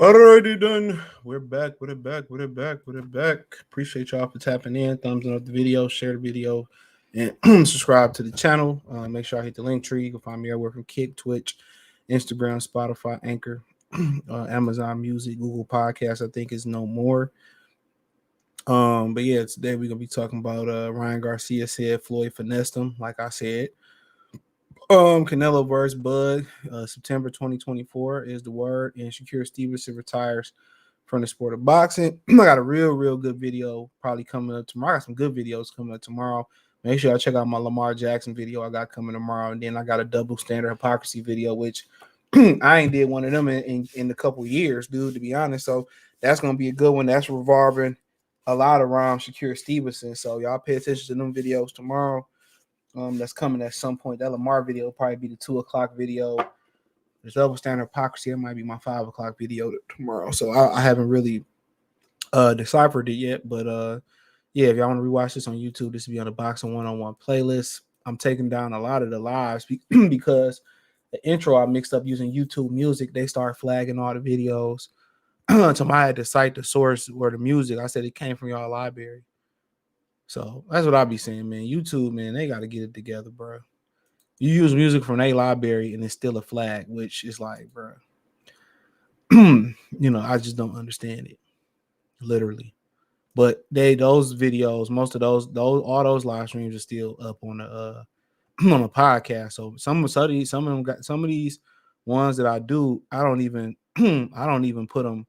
Alrighty done. We're back. Appreciate y'all for tapping in. Thumbs up the video, share the video, and subscribe to the channel. Make sure I hit the link tree. You can find me everywhere from Kick, Twitch, Instagram, Spotify, Anchor, Amazon Music, Google Podcasts. I think is no more. But yeah, today we're gonna be talking about Ryan Garcia said Floyd finessed him, like I said. Canelo versus Bud, September 2024 is the word, and Shakur Stevenson retires from the sport of boxing. I got a real good video probably coming up tomorrow. I got some good videos coming up tomorrow. Make sure y'all check out my Lamar Jackson video I got coming tomorrow, and then I got a double standard hypocrisy video, which I ain't did one of them in a couple years, dude, to be honest. So that's gonna be a good one. That's revolving a lot around Shakur Stevenson. So y'all pay attention to them videos tomorrow. That's coming at some point. That Lamar video will probably be the 2:00 video. There's double standard hypocrisy. It might be my 5:00 video tomorrow. So I haven't really deciphered it yet. But yeah, if y'all want to rewatch this on YouTube, this will be on the Boxing 101 playlist. I'm taking down a lot of the lives because the intro I mixed up using YouTube Music. They start flagging all the videos. So I had to cite the source where the music. I said it came from y'all library. So that's what I be saying, man. YouTube, man, they got to get it together, bro. You use music from a library and it's still a flag, which is like, bro, I just don't understand it, literally. But those videos, most of those all those live streams are still up on the on the podcast. So some of them got some of these ones that I do, I don't even put them.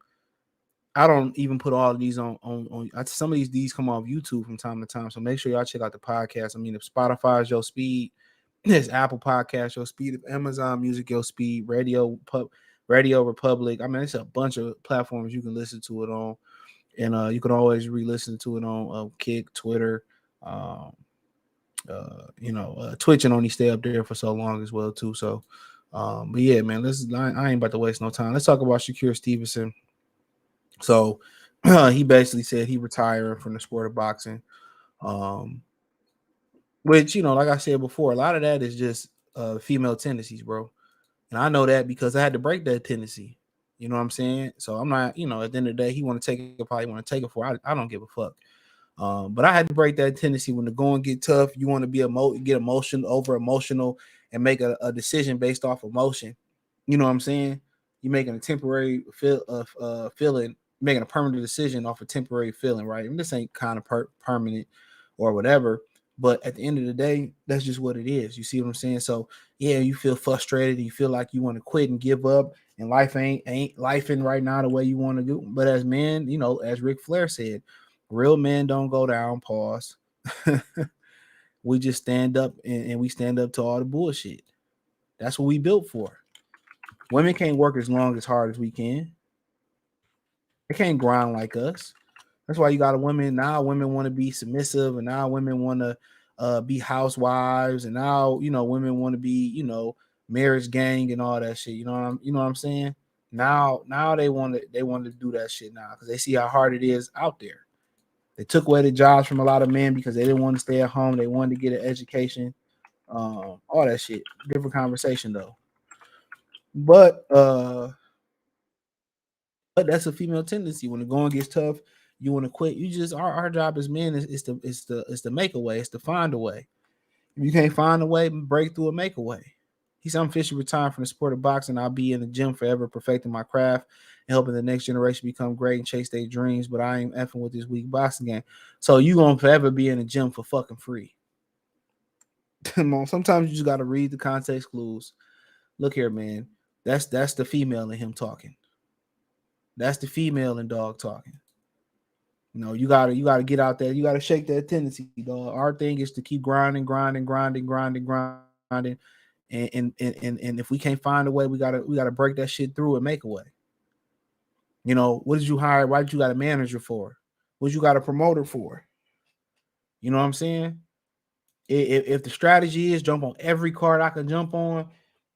I don't even put all of these on some of these come off YouTube from time to time. So make sure y'all check out the podcast. I mean, if Spotify is your speed, it's Apple Podcast your speed, if Amazon Music your speed, Radio Republic. I mean, it's a bunch of platforms you can listen to it on, and you can always re-listen to it on Kick, Twitter, Twitch, and only stay up there for so long as well too. So, but yeah, man, I ain't about to waste no time. Let's talk about Shakur Stevenson. So he basically said he retiring from the sport of boxing, which, like I said before, a lot of that is just female tendencies, bro. And I know that because I had to break that tendency. You know what I'm saying? So I'm not, at the end of the day, he want to take it, probably want to take it for. I don't give a fuck. But I had to break that tendency when the going get tough. You want to be get over emotional and make a decision based off emotion. You know what I'm saying? You're making a temporary feeling, making a permanent decision off a temporary feeling, right? And this ain't kind of permanent or whatever. But at the end of the day, that's just what it is. You see what I'm saying? So yeah, you feel frustrated. You feel like you want to quit and give up, and life ain't lifing right now the way you want to do. But as men, as Ric Flair said, real men don't go down. Pause. We just stand up and we stand up to all the bullshit. That's what we built for. Women can't work as hard as we can. They can't grind like us. That's why you got a women now. Women want to be submissive, and now women want to be housewives, and now women want to be marriage gang and all that shit. You know what I'm saying? Now they want to do that shit now because they see how hard it is out there. They took away the jobs from a lot of men because they didn't want to stay at home. They wanted to get an education, all that shit. Different conversation though. But that's a female tendency. When the going gets tough, you want to quit. You just our job as men is to make a way. It's to find a way. If you can't find a way, break through and make a way. He's officially retiring from the sport of boxing. I'll be in the gym forever, perfecting my craft and helping the next generation become great and chase their dreams. But I ain't effing with this weak boxing game. So you gonna forever be in the gym for fucking free. Sometimes you just gotta read the context clues. Look here, man. That's the female in him talking. That's the female in dog talking. You gotta get out there. You gotta shake that tendency, dog. Our thing is to keep grinding. And if we can't find a way, we gotta break that shit through and make a way. What did you hire? Why did you got a manager for? What did you got a promoter for? You know what I'm saying? If the strategy is jump on every card I can jump on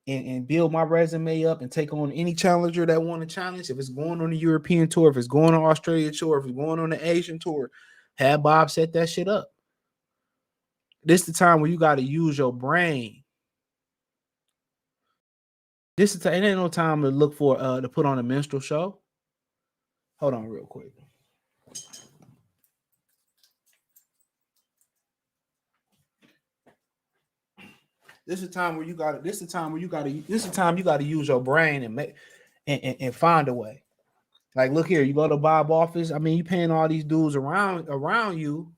and build my resume up and take on any challenger that want to challenge, if it's going on the European tour, if it's going on Australia tour, if it's going on the Asian tour, have Bob set that shit up. This is the time where you got to use your brain. It ain't no time to look for to put on a minstrel show. Hold on real quick. This is a time where you got to. This is a time where you got to. This is a time you got to use your brain and make and find a way. Like, look here, you go to Bob office. I mean, you paying all these dudes around you.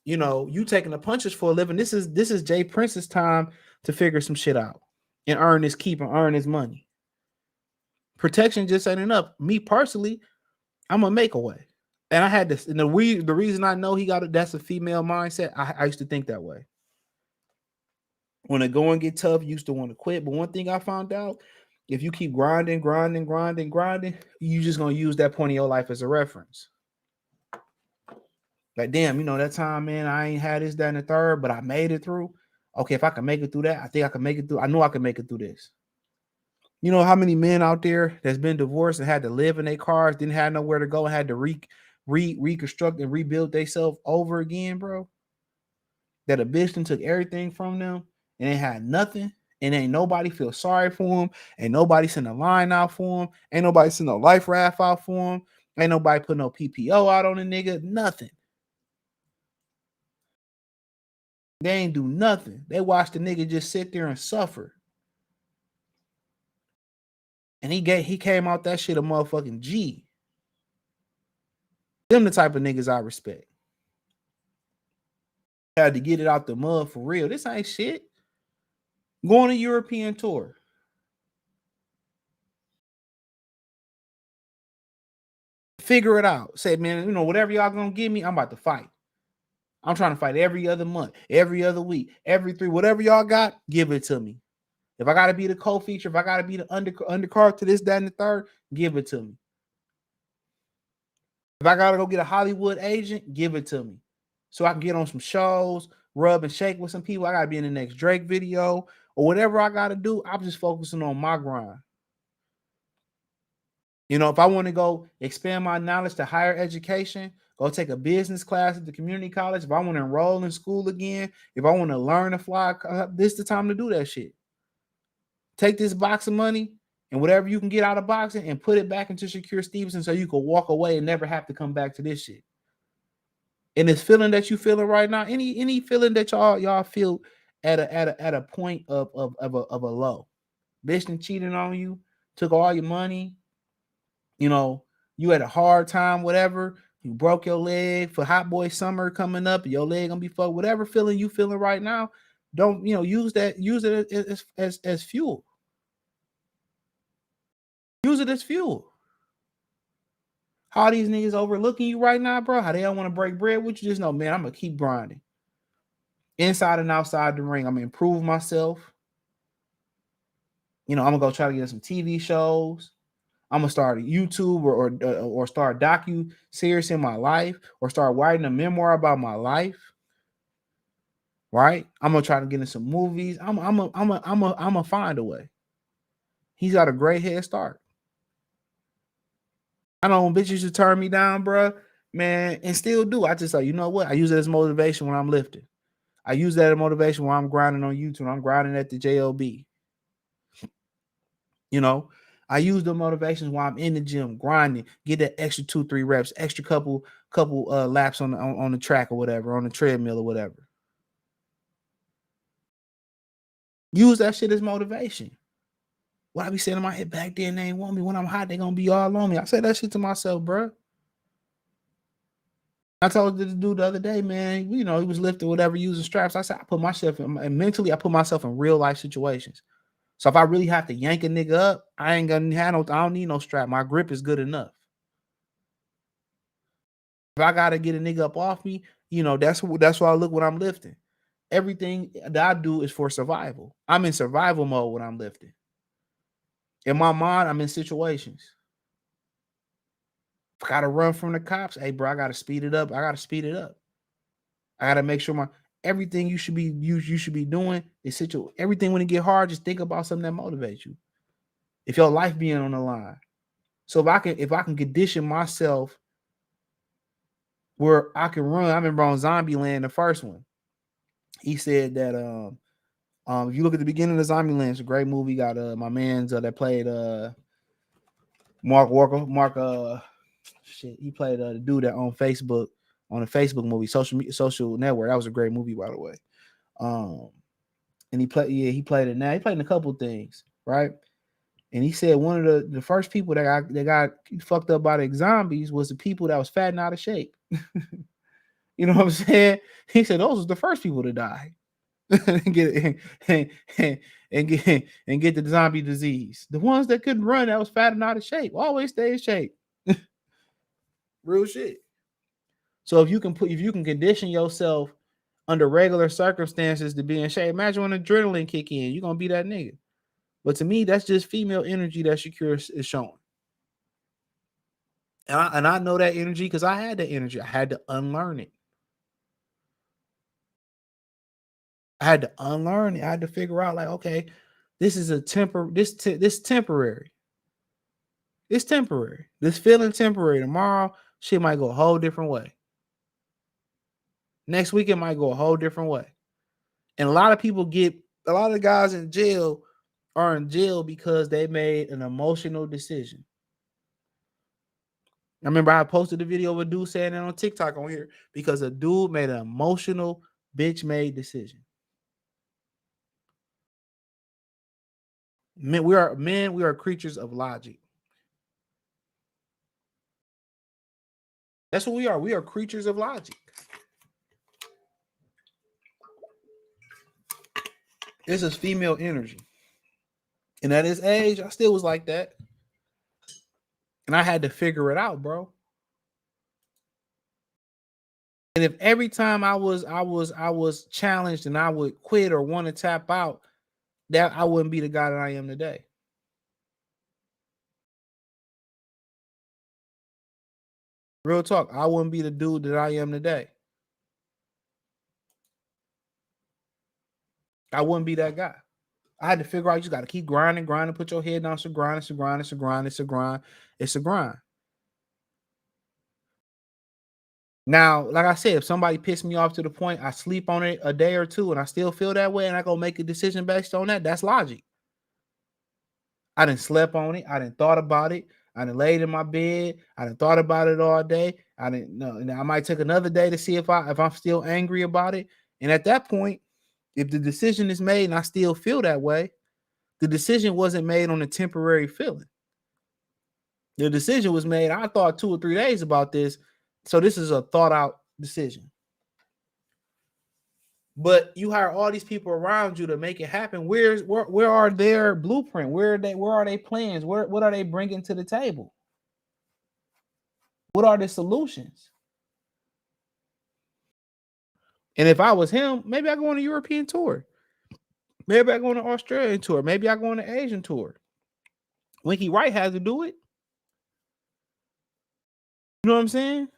You know, you taking the punches for a living. This is Jay Prince's time to figure some shit out and earn his keep and earn his money. Protection just ain't enough. Me personally, I'm gonna make a way. And I had this, and the reason I know he got it, that's a female mindset. I used to think that way. When the going get tough, you used to want to quit. But one thing I found out, if you keep grinding, you just gonna use that point in your life as a reference. Like, damn, you know, that time, man, I ain't had this, that, and the third, but I made it through. Okay, if I can make it through that, I think I can make it through. I know I can make it through this. You know how many men out there that's been divorced and had to live in their cars, didn't have nowhere to go, and had to reconstruct and rebuild themselves over again, bro? That a bitch done took everything from them and they had nothing, and ain't nobody feel sorry for them, ain't nobody send a line out for them, ain't nobody send a life raft out for them, ain't nobody put no PPO out on the nigga, nothing. They ain't do nothing. They watched the nigga just sit there and suffer. And he came out that shit a motherfucking G. Them the type of niggas I respect. Had to get it out the mud for real. This ain't shit. Going on a European tour. Figure it out. Say, man, you know, whatever y'all gonna give me, I'm about to fight. I'm trying to fight every other month, every other week, every 3, whatever y'all got, give it to me. If I gotta be the co-feature, if I gotta be the undercard to this, that, and the third, give it to me. If I gotta go get a Hollywood agent, give it to me. So I can get on some shows, rub and shake with some people. I gotta be in the next Drake video or whatever I gotta do. I'm just focusing on my grind. You know, if I want to go expand my knowledge to higher education, go take a business class at the community college. If I want to enroll in school again, if I want to learn to fly, this is the time to do that shit. Take this box of money and whatever you can get out of boxing and put it back into Shakur Stevenson so you can walk away and never have to come back to this shit. And this feeling that you feeling right now, any feeling that y'all feel at a point of a low, bitch and cheating on you, took all your money, you know, you had a hard time, whatever, you broke your leg for hot boy summer coming up, your leg gonna be fucked, whatever feeling you feeling right now, don't, you know, use it as fuel. Use it as fuel. How these niggas overlooking you right now, bro? How they don't want to break bread with you? Just know, man, I'm gonna keep grinding. Inside and outside the ring, I'm gonna improve myself. You know, I'm gonna go try to get some TV shows. I'm gonna start a YouTube or start a docu series in my life, or start writing a memoir about my life. Right? I'm gonna try to get in some movies. I'm gonna find a way. He's got a great head start. I know bitches should turn me down, bro, man, and still do. I just like, you know what? I use it as motivation when I'm lifting. I use that as motivation when I'm grinding on YouTube. I'm grinding at the JOB. You know, I use the motivations while I'm in the gym grinding, get that extra 2-3 reps, extra couple laps on the track or whatever, on the treadmill or whatever. Use that shit as motivation. What I be saying in my head, back then they ain't want me. When I'm hot, they gonna be all on me. I said that shit to myself, bro. I told this dude the other day, man, you know, he was lifting whatever, using straps. I said, I put myself in, and mentally, I put myself in real life situations. So if I really have to yank a nigga up, I ain't gonna have no, I don't need no strap. My grip is good enough. If I gotta get a nigga up off me, you know, that's why I look when I'm lifting. Everything that I do is for survival. I'm in survival mode when I'm lifting. In my mind, I'm in situations. If I gotta run from the cops, hey bro, I gotta speed it up. I gotta make sure everything you should be doing is everything when it get hard, just think about something that motivates you. If your life being on the line. So if I can condition myself where I can run. I remember on Zombieland, the first one, he said that if you look at the beginning of Zombieland, it's a great movie. Got my man's that played Mark Walker, shit, he played the dude that on Facebook on a Facebook movie, Social Network. That was a great movie, by the way. And he played it now. He played in a couple things, right? And he said one of the first people that got fucked up by the zombies was the people that was fat and out of shape. You know what I'm saying? He said those was the first people to die. and get and get the zombie disease. The ones that couldn't run, that was fat and out of shape, always stay in shape. Real shit. So if you can condition yourself under regular circumstances to be in shape, imagine when adrenaline kick in, you're gonna be that nigga. But to me, that's just female energy that Shakur is showing. And I know that energy because I had that energy. I had to unlearn it. I had to figure out, like, okay, this is this temporary. It's temporary. This feeling temporary. Tomorrow, shit might go a whole different way. Next week, it might go a whole different way. And a lot of the guys in jail are in jail because they made an emotional decision. I remember I posted a video of a dude saying that on TikTok on here because a dude made an emotional bitch-made decision. We are creatures of logic. That's what we are. We are creatures of logic. This is female energy. And at his age, I still was like that. And I had to figure it out, bro. And if every time I was challenged and I would quit or want to tap out, that I wouldn't be the guy that I am today. Real talk, I wouldn't be the dude that I am today. I wouldn't be that guy. I had to figure out you just got to keep grinding, put your head down, it's a grind. Now, like I said, if somebody pissed me off to the point I sleep on it a day or two and I still feel that way and I go make a decision based on that, that's logic. I didn't slept on it. I didn't thought about it. I didn't laid in my bed. I didn't thought about it all day. I didn't know. And I might take another day to see if I'm still angry about it. And at that point, if the decision is made and I still feel that way, the decision wasn't made on a temporary feeling. The decision was made. I thought 2 or 3 days about this. So this is a thought out decision. But you hire all these people around you to make it happen. Where are their blueprint? Where are they plans? What are they bringing to the table? What are the solutions? And if I was him, maybe I go on a European tour. Maybe I go on an Australian tour. Maybe I go on an Asian tour. Winky Wright had to do it. You know what I'm saying?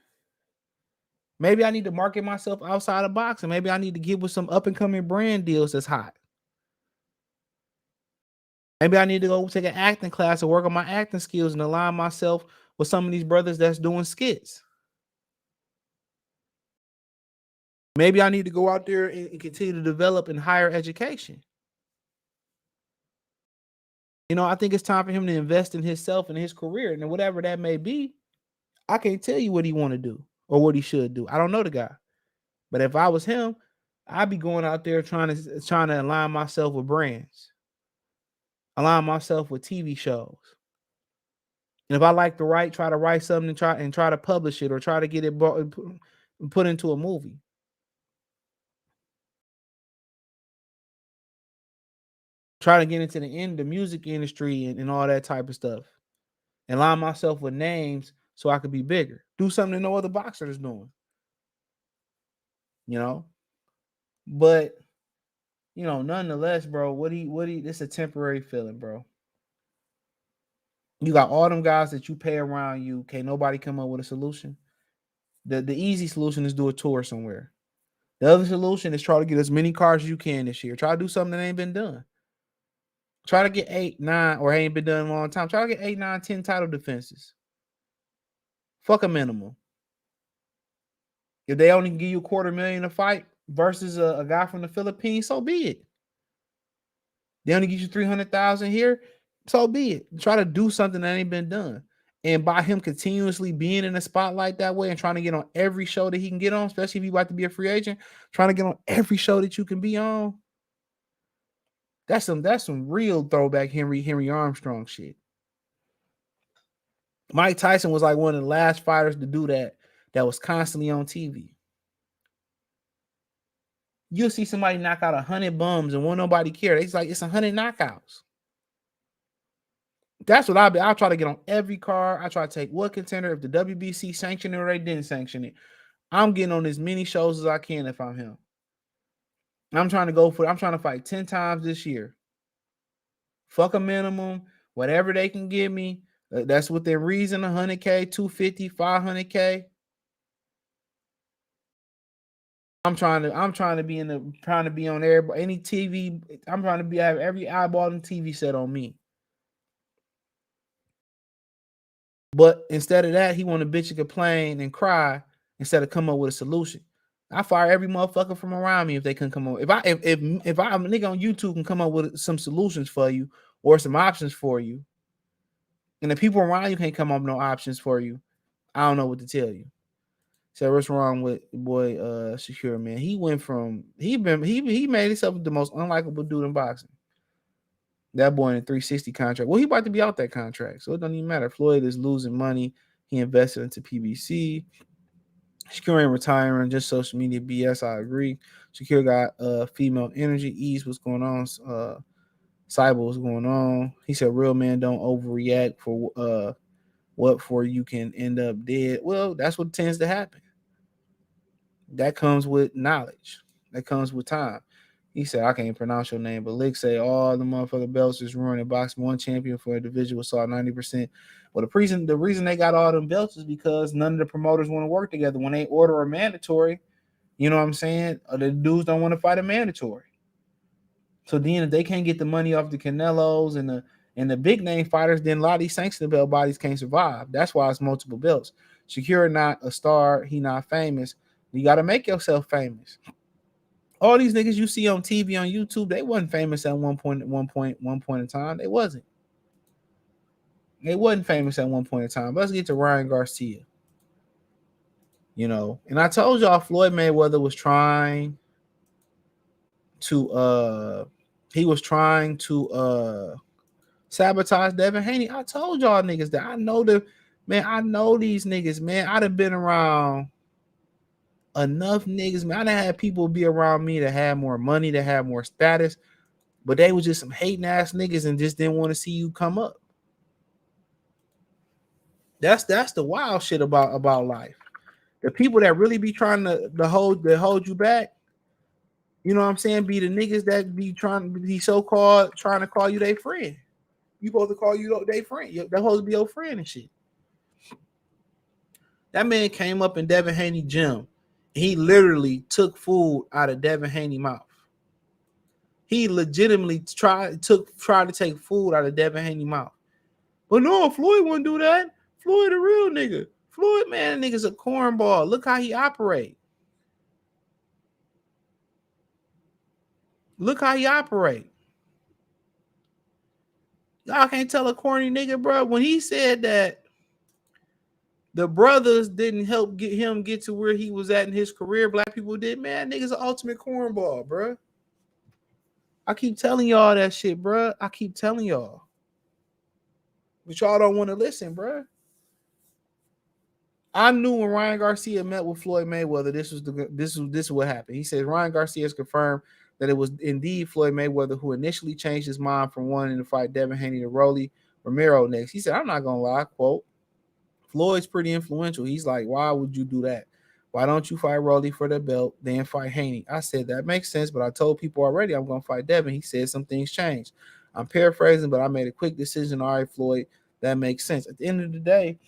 Maybe I need to market myself outside of boxing. Maybe I need to get with some up and coming brand deals that's hot. Maybe I need to go take an acting class and work on my acting skills and align myself with some of these brothers that's doing skits. Maybe I need to go out there and continue to develop in higher education. You know, I think it's time for him to invest in himself and his career, and whatever that may be. I can't tell you what he want to do or what he should do. I don't know the guy, but if I was him, I'd be going out there trying to align myself with brands, align myself with TV shows. And if I like to write, try to write something and try to publish it or try to get it put into a movie. Try to get into the music industry and all that type of stuff. And align myself with names so I could be bigger. Do something that no other boxer is doing. You know? But, you know, nonetheless, bro, this a temporary feeling, bro. You got all them guys that you pay around you. Can't nobody come up with a solution. The easy solution is do a tour somewhere. The other solution is try to get as many cars as you can this year. Try to do something that ain't been done. Try to get 8, 9, or ain't been done in a long time. Try to get 8, 9, 10 title defenses. Fuck a minimum. If they only give you $250,000 a fight versus a guy from the Philippines, so be it. They only give you $300,000 here, so be it. Try to do something that ain't been done. And by him continuously being in the spotlight that way and trying to get on every show that he can get on, especially if you about to be a free agent, trying to get on every show that you can be on, that's some real throwback Henry Armstrong shit. Mike Tyson was like one of the last fighters to do that was constantly on TV. You'll see somebody knock out 100 bums and won't nobody care. It's like it's 100 knockouts. That's what I'll try to get on every card. I try to take what contender. If the WBC sanctioned it or they didn't sanction it, I'm getting on as many shows as I can if I'm him. I'm trying to fight 10 times this year. Fuck a minimum, whatever they can give me. That's within reason, 100K, 250, 500K. I'm trying to be on any TV. I'm trying to have every eyeball and TV set on me. But instead of that, he want to bitch and complain and cry instead of come up with a solution. I fire every motherfucker from around me if they couldn't come up. If I'm a nigga on YouTube can come up with some solutions for you or some options for you, and the people around you can't come up with no options for you, I don't know what to tell you. So what's wrong with boy Shakur, man? He made himself the most unlikable dude in boxing. That boy in a 360 contract. Well, he about to be out that contract, so it doesn't even matter. Floyd is losing money. He invested into PBC. Shakur ain't retiring, just social media BS. I agree. Shakur got female energy. Ease, what's going on? Cyber, what's going on? He said real men don't overreact for what for you can end up dead. Well, that's what tends to happen. That comes with knowledge. That comes with time. He said, I can't pronounce your name, but Lick say all the motherfucking belts is ruining boxing. One champion for a division was saw 90%. Well, the reason they got all them belts is because none of the promoters want to work together. When they order a mandatory, you know what I'm saying? The dudes don't want to fight a mandatory. So then if they can't get the money off the Canelos and the big name fighters, then a lot of these sanctioned belt bodies can't survive. That's why it's multiple belts. Shakur not a star, he not famous. You got to make yourself famous. All these niggas you see on TV, on YouTube, they wasn't famous at one point in time. They wasn't. They wasn't famous at one point in time. Let's get to Ryan Garcia. You know, and I told y'all Floyd Mayweather was trying to sabotage Devin Haney. I told y'all niggas that. I know these niggas, man. I'd have been around enough niggas, man. I done had people be around me that had more money, that had more status, but they was just some hating ass niggas and just didn't want to see you come up. That's the wild shit about life. The people that really be trying to hold you back, you know what I'm saying, be the niggas that be trying to be so-called trying to call you their friend. You supposed to call you their friend. That supposed to be your friend and shit. That man came up in Devin Haney gym. He literally took food out of Devin Haney mouth. He legitimately tried to take food out of Devin Haney mouth. But no, Floyd wouldn't do that. Floyd a real nigga. Floyd, man, nigga's a cornball. Look how he operate. Look how he operate. Y'all can't tell a corny nigga, bro. When he said that the brothers didn't help get to where he was at in his career, black people did, man, nigga's an ultimate cornball, bro. I keep telling y'all that shit, bro. I keep telling y'all. But y'all don't want to listen, bro. I knew when Ryan Garcia met with Floyd Mayweather, this is what happened. He says Ryan Garcia has confirmed that it was indeed Floyd Mayweather who initially changed his mind from wanting to fight Devin Haney to Rolly Romero next. He said, I'm not gonna lie, quote, Floyd's pretty influential. He's like, why would you do that? Why don't you fight Rolly for the belt, then fight Haney? I said, that makes sense, but I told people already I'm going to fight Devin. He said some things changed. I'm paraphrasing, but I made a quick decision. All right, Floyd, that makes sense. At the end of the day,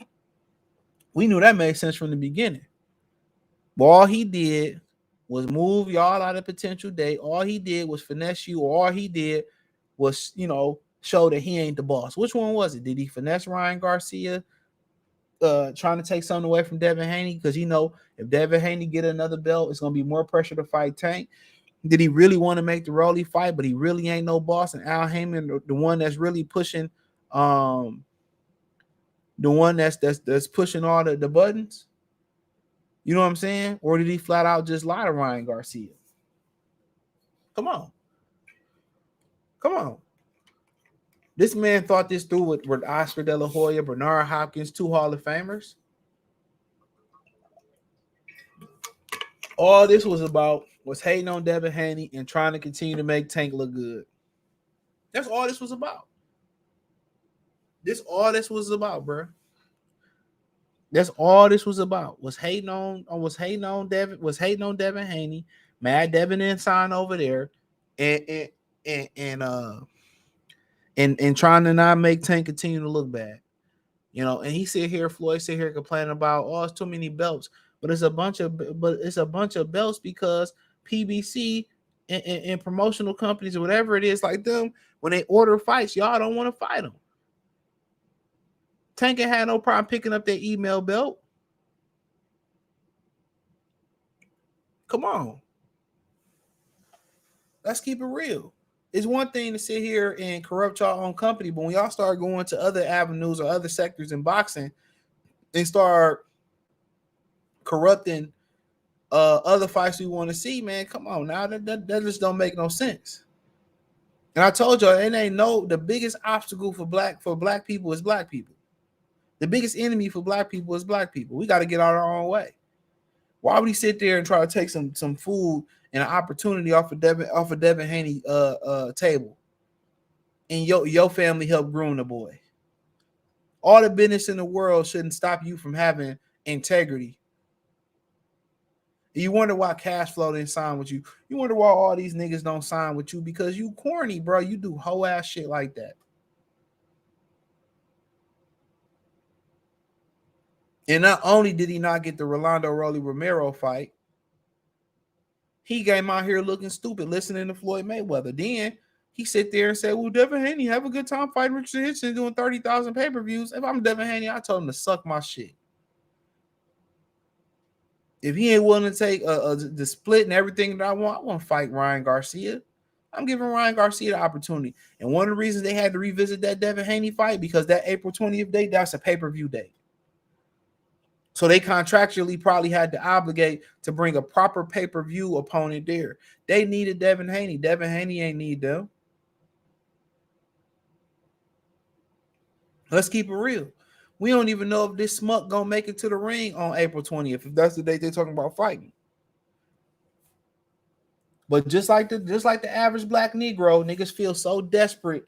we knew that made sense from the beginning. But all he did was move y'all out of potential date. All he did was finesse you. All he did was, show that he ain't the boss. Which one was it? Did he finesse Ryan Garcia? Trying to take something away from Devin Haney because if Devin Haney get another belt, it's gonna be more pressure to fight Tank. Did he really want to make the Rolly fight? But he really ain't no boss, and Al Heyman, the one that's really pushing The one that's pushing all the buttons? You know what I'm saying? Or did he flat out just lie to Ryan Garcia? Come on. Come on. This man thought this through with Oscar De La Hoya, Bernard Hopkins, 2 Hall of Famers. All this was about was hating on Devin Haney and trying to continue to make Tank look good. That's all this was about. All this was about, bro. That's all this was about. Was hating on Devin Haney. Mad Devin didn't sign over there, and trying to not make Tank continue to look bad. You know, and Floyd sit here complaining about, oh, it's too many belts. But it's a bunch of belts because PBC and promotional companies or whatever it is like them, when they order fights, y'all don't want to fight them. Tank had no problem picking up their email belt. Come on. Let's keep it real. It's one thing to sit here and corrupt y'all own company, but when y'all start going to other avenues or other sectors in boxing and start corrupting other fights we want to see, man, come on now. That just don't make no sense. And I told y'all, it ain't the biggest obstacle for black people is black people. The biggest enemy for black people is black people. We got to get out our own way. Why would he sit there and try to take some food and an opportunity off of Devin Haney table? And your family helped groom the boy. All the business in the world shouldn't stop you from having integrity. You wonder why Cash Flow didn't sign with you. You wonder why all these niggas don't sign with you, because you corny, bro. You do whole ass shit like that. And not only did he not get the Rolando Rolly Romero fight, he came out here looking stupid listening to Floyd Mayweather. Then he sit there and said, well, Devin Haney, have a good time fighting Richard Hitchens doing 30,000 pay-per-views. If I'm Devin Haney, I told him to suck my shit. If he ain't willing to take the split and everything that I want to fight Ryan Garcia. I'm giving Ryan Garcia the opportunity. And one of the reasons they had to revisit that Devin Haney fight, because that April 20th date, that's a pay-per-view date. So they contractually probably had to obligate to bring a proper pay-per-view opponent there. They needed Devin Haney. Devin Haney ain't need them. Let's keep it real. We don't even know if this smuck gonna make it to the ring on April 20th, if that's the date they're talking about fighting. But just like the average black Negro, niggas feel so desperate,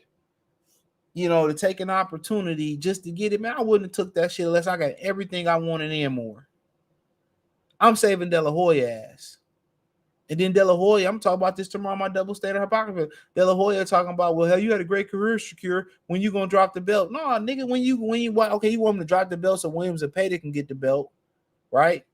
you know, to take an opportunity just to get it. Man, I wouldn't have took that shit unless I got everything I wanted and more. I'm saving De La Hoya ass. And then De La Hoya, I'm talking about this tomorrow, my double state of hypocrisy. De La Hoya talking about, well, hell, you had a great career, Shakur. When you gonna drop the belt? No, nigga, when you okay, you want him to drop the belt so Williams and Payton can get the belt, right?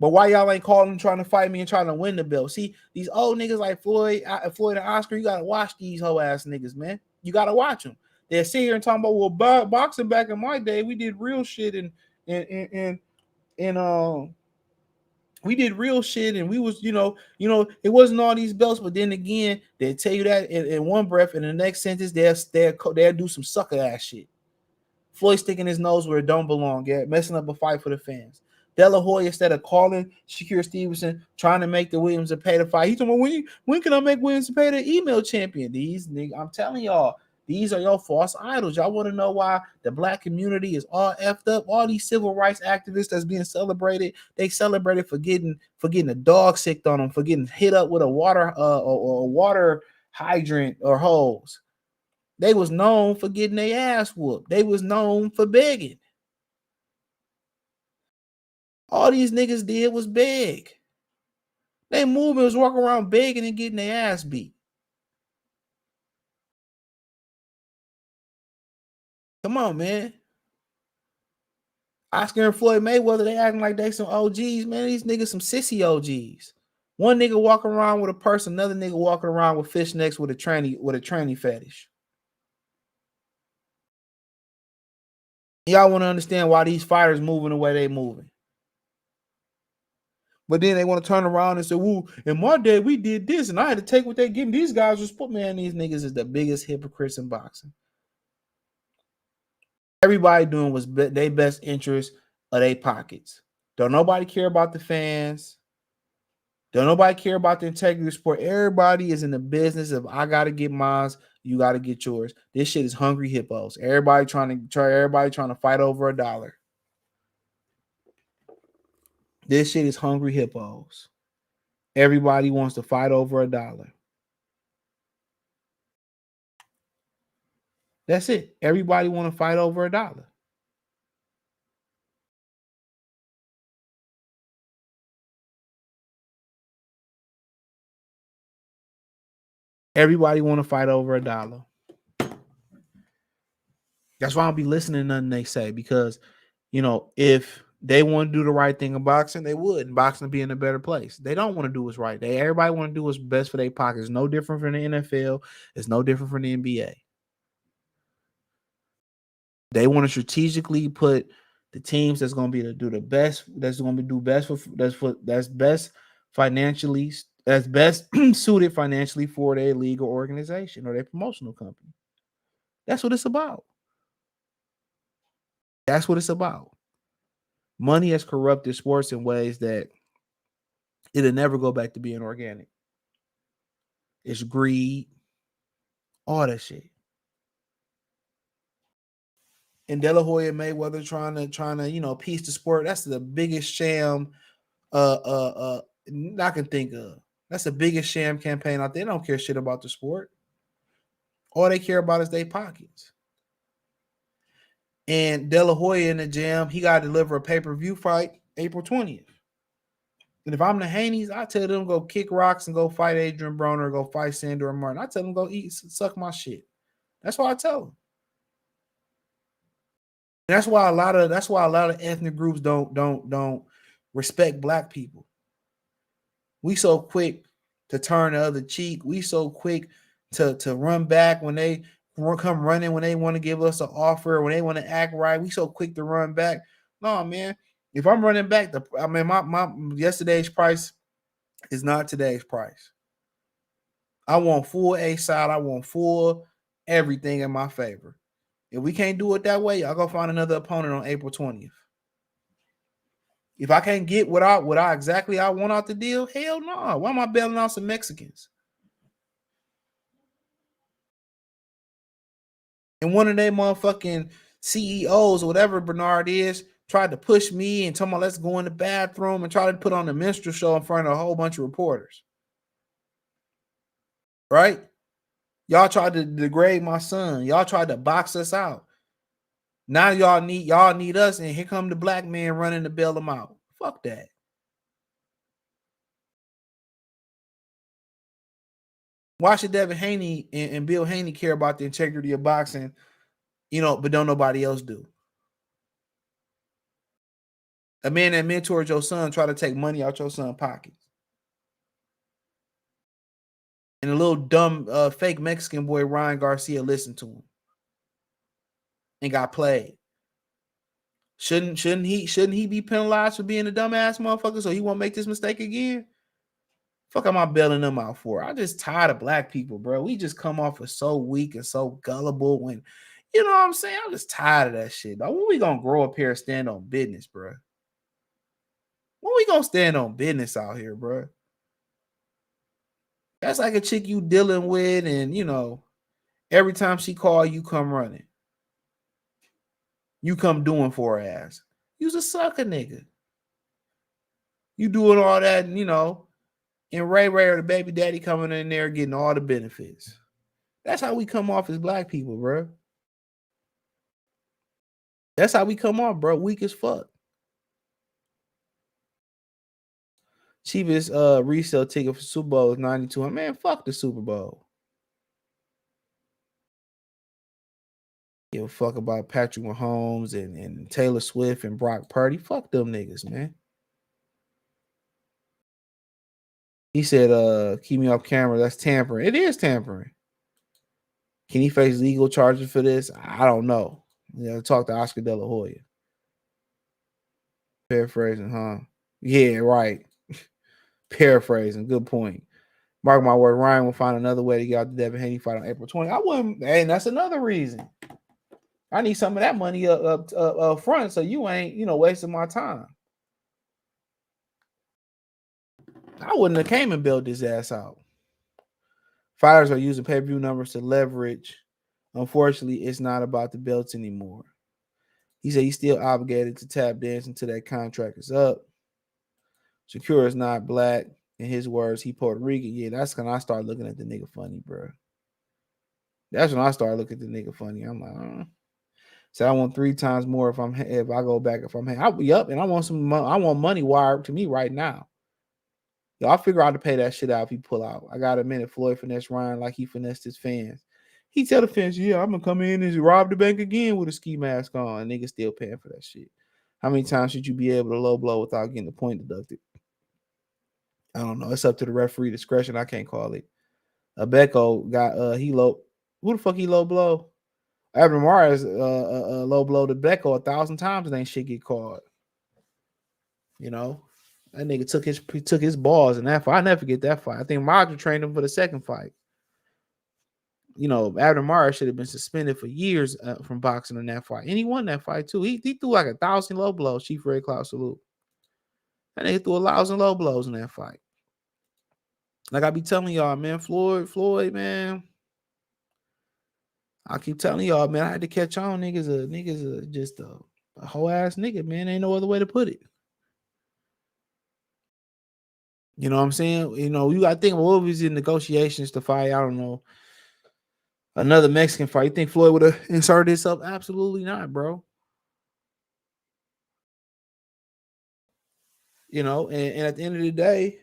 But why y'all ain't calling trying to fight me and trying to win the belt? See, these old niggas like Floyd and Oscar, you gotta watch these hoe ass niggas, man. You gotta watch them. They're sitting here and talking about, well, boxing back in my day, we did real shit and we did real shit, and we was, you know, it wasn't all these belts. But then again, they tell you that in one breath, and in the next sentence, they'll do some sucker ass shit. Floyd sticking his nose where it don't belong, yeah, messing up a fight for the fans. De La Hoya, instead of calling Shakur Stevenson, trying to make the Williams and pay the fight, he's talking about, when can I make Williams and pay the email champion? These niggas, I'm telling y'all, these are your false idols. Y'all want to know why the black community is all effed up? All these civil rights activists that's being celebrated, they celebrated for getting a dog sicked on them, for getting hit up with a water hydrant or hose. They was known for getting their ass whooped. They was known for begging. All these niggas did was beg. They movement was walking around begging and getting their ass beat. Come on, man. Oscar and Floyd Mayweather, they acting like they some OGs, man. These niggas some sissy OGs. One nigga walking around with a purse, another nigga walking around with fishnecks with a tranny fetish. Y'all want to understand why these fighters moving the way they moving. But then they want to turn around and say, "Woo, in my day we did this, and I had to take what they give me." These guys was put, man. These niggas is the biggest hypocrites in boxing. Everybody doing what's their best interest of their pockets. Don't nobody care about the fans. Don't nobody care about the integrity of sport. Everybody is in the business of I gotta get mine, you gotta get yours. This shit is hungry hippos. Everybody trying to fight over a dollar. This shit is hungry hippos. Everybody wants to fight over a dollar. That's it. Everybody want to fight over a dollar. Everybody want to fight over a dollar. That's why I'll be listening to nothing they say, because, if they want to do the right thing in boxing, they would. And boxing would be in a better place. They don't want to do what's right. Everybody want to do what's best for their pockets. It's no different from the NFL. It's no different from the NBA. They want to strategically put the teams that's going to be do the best. That's going to do best that's best financially. That's best suited financially for their league or organization or their promotional company. That's what it's about. That's what it's about. Money has corrupted sports in ways that it'll never go back to being organic. It's greed, all that shit. And De La Hoya Mayweather trying to piece the sport. That's the biggest sham I can think of. That's the biggest sham campaign out there. They don't care shit about the sport. All they care about is their pockets. And De La Hoya in the gym, he got to deliver a pay-per-view fight April 20th. And if I'm the Haneys, I tell them go kick rocks and go fight Adrian Broner, go fight Sandor Martin. I tell them go suck my shit. That's what I tell them. And that's why a lot of ethnic groups don't respect black people. We so quick to turn the other cheek. We so quick to run back when they come running, when they want to give us an offer, when they want to act right. We so quick to run back. No, man. If I'm running back, my yesterday's price is not today's price. I want full A side. I want full everything in my favor. If we can't do it that way, I'll go find another opponent on April 20th. If I can't get what I want out the deal, hell no. Why am I bailing out some Mexicans? And one of their motherfucking CEOs or whatever Bernard is tried to push me and tell me let's go in the bathroom and try to put on a minstrel show in front of a whole bunch of reporters. Right? Y'all tried to degrade my son. Y'all tried to box us out. Now y'all need us, and here come the black man running to bail them out. Fuck that. Why should Devin Haney and Bill Haney care about the integrity of boxing, but don't nobody else do? A man that mentored your son try to take money out your son's pockets. And a little dumb fake Mexican boy, Ryan Garcia, listened to him and got played. Shouldn't he be penalized for being a dumbass motherfucker so he won't make this mistake again? Fuck am I bailing them out for? I just tired of black people, bro. We just come off as so weak and so gullible when, you know what I'm saying? I'm just tired of that shit. Dog. When we gonna grow up here and stand on business, bro? When we gonna stand on business out here, bro? That's like a chick you dealing with, and every time she call, you come running. You come doing for her ass. You's a sucker nigga. You doing all that, and Ray or the baby daddy coming in there getting all the benefits. That's how we come off as black people, bro. That's how we come off, bro. Weak as fuck. Cheapest resale ticket for Super Bowl is $92. Man, fuck the Super Bowl. Give a fuck about Patrick Mahomes and Taylor Swift and Brock Purdy. Fuck them niggas, man. He said, keep me off camera. That's tampering. It is tampering. Can he face legal charges for this? I don't know. Talk to Oscar De La Hoya. Paraphrasing, huh? Yeah, right. Paraphrasing. Good point. Mark my word, Ryan will find another way to get out the Devin Haney fight on April 20th. I wouldn't, and that's another reason. I need some of that money up front, so you ain't, wasting my time. I wouldn't have came and bailed his ass out. Fighters are using pay-per-view numbers to leverage. Unfortunately, it's not about the belts anymore. He said he's still obligated to tap dance until that contract is up. Shakur is not black. In his words, he Puerto Rican. Yeah, that's when I start looking at the nigga funny, bro. That's when I start looking at the nigga funny. I'm like, So I want 3 times more if I go back if I'm I'll be up and I want money wired to me right now. Yo, I'll figure out to pay that shit out if he pull out. I got a minute. Floyd finesse Ryan like he finessed his fans. He tell the fans, yeah, I'm gonna come in and rob the bank again with a ski mask on. And niggas still paying for that shit. How many times should you be able to low blow without getting the point deducted? I don't know. It's up to the referee discretion. I can't call it. Becco got he low. Who the fuck he low blow? Abner Mars low blow to Becco 1,000 times and ain't shit get called. That nigga took his balls in that fight. I never forget that fight. I think Marjorie trained him for the second fight. Abner Mars should have been suspended for years from boxing in that fight. And he won that fight too. He threw like 1,000 low blows. Chief Red Cloud salute. That nigga threw 1,000 low blows in that fight. Like I be telling y'all, man, Floyd, man. I keep telling y'all, man, I had to catch on. Niggas just a whole ass nigga, man. Ain't no other way to put it. You know what I'm saying? You got to think of what was in negotiations to fight. I don't know. Another Mexican fight. You think Floyd would have inserted himself? Absolutely not, bro. And at the end of the day,